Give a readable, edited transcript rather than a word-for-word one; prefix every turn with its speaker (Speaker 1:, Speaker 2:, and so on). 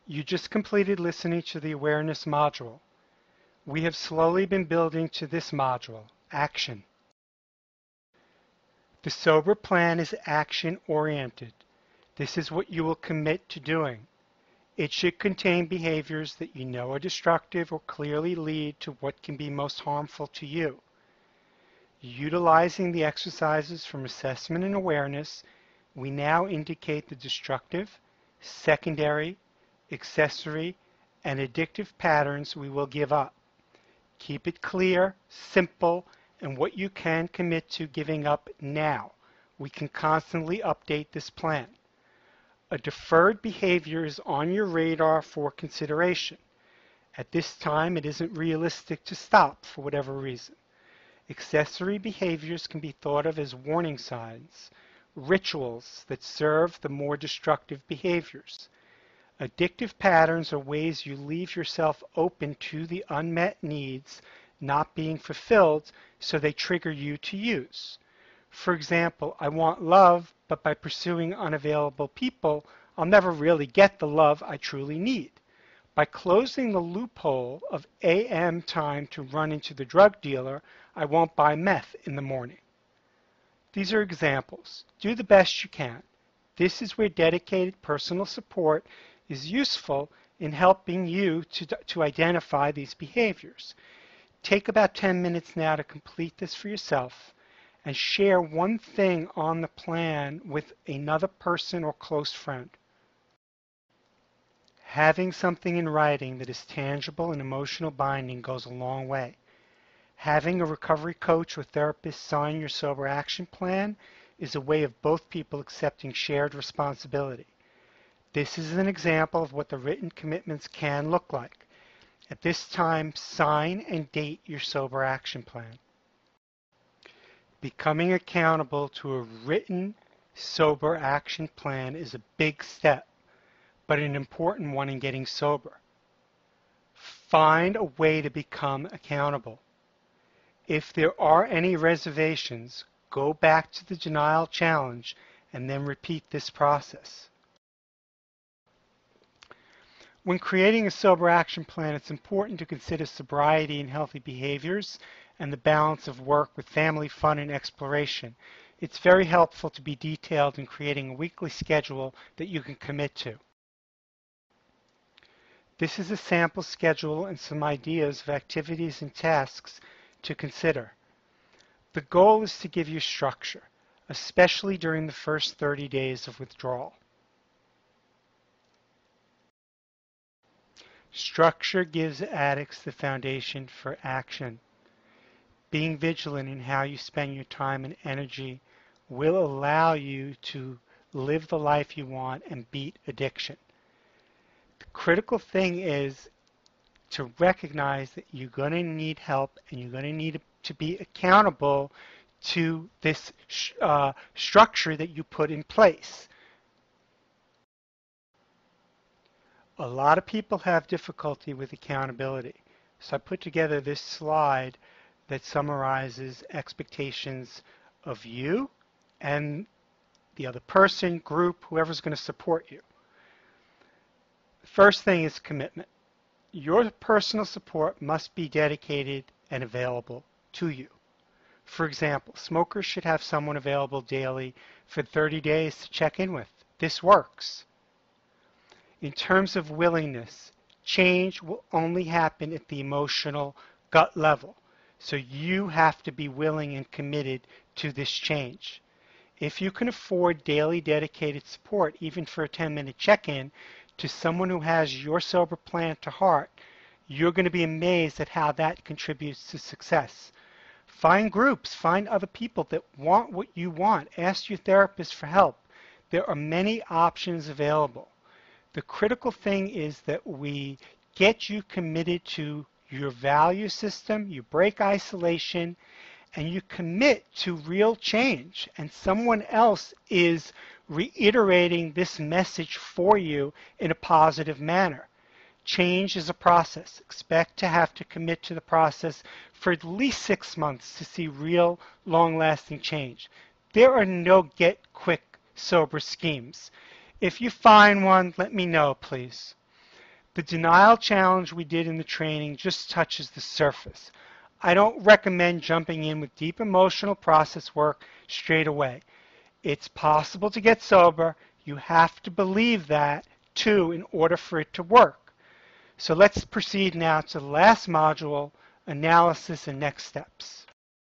Speaker 1: You just completed listening to the awareness module. We have slowly been building to this module, action. The sober plan is action-oriented. This is what you will commit to doing. It should contain behaviors that you know are destructive or clearly lead to what can be most harmful to you. Utilizing the exercises from assessment and awareness, we now indicate the destructive, secondary, accessory, and addictive patterns we will give up. Keep it clear, simple, and what you can commit to giving up now. We can constantly update this plan. A deferred behavior is on your radar for consideration. At this time, it isn't realistic to stop for whatever reason. Accessory behaviors can be thought of as warning signs, rituals that serve the more destructive behaviors. Addictive patterns are ways you leave yourself open to the unmet needs not being fulfilled, so they trigger you to use. For example, I want love, but by pursuing unavailable people, I'll never really get the love I truly need. By closing the loophole of AM time to run into the drug dealer, I won't buy meth in the morning. These are examples. Do the best you can. This is where dedicated personal support is useful in helping you to identify these behaviors. Take about 10 minutes now to complete this for yourself and share one thing on the plan with another person or close friend. Having something in writing that is tangible and emotional binding goes a long way. Having a recovery coach or therapist sign your sober action plan is a way of both people accepting shared responsibility. This is an example of what the written commitments can look like. At this time, sign and date your sober action plan. Becoming accountable to a written sober action plan is a big step, but an important one in getting sober. Find a way to become accountable. If there are any reservations, go back to the denial challenge and then repeat this process. When creating a sober action plan, it's important to consider sobriety and healthy behaviors and the balance of work with family, fun, and exploration. It's very helpful to be detailed in creating a weekly schedule that you can commit to. This is a sample schedule and some ideas of activities and tasks to consider. The goal is to give you structure, especially during the first 30 days of withdrawal. Structure gives addicts the foundation for action. Being vigilant in how you spend your time and energy will allow you to live the life you want and beat addiction. The critical thing is to recognize that you're going to need help and you're going to need to be accountable to this structure that you put in place. A lot of people have difficulty with accountability. So I put together this slide that summarizes expectations of you and the other person, group, whoever's going to support you. First thing is commitment. Your personal support must be dedicated and available to you. For example, smokers should have someone available daily for 30 days to check in with. This works. In terms of willingness, change will only happen at the emotional gut level. So you have to be willing and committed to this change. If you can afford daily dedicated support, even for a 10-minute check-in, to someone who has your sober plan to heart, you're going to be amazed at how that contributes to success. Find groups, find other people that want what you want. Ask your therapist for help. There are many options available. The critical thing is that we get you committed to your value system, you break isolation, and you commit to real change. And someone else is reiterating this message for you in a positive manner. Change is a process. Expect to have to commit to the process for at least 6 months to see real, long-lasting change. There are no get-quick sober schemes. If you find one, let me know, please. The denial challenge we did in the training just touches the surface. I don't recommend jumping in with deep emotional process work straight away. It's possible to get sober. You have to believe that, too, in order for it to work. So let's proceed now to the last module, analysis and next steps.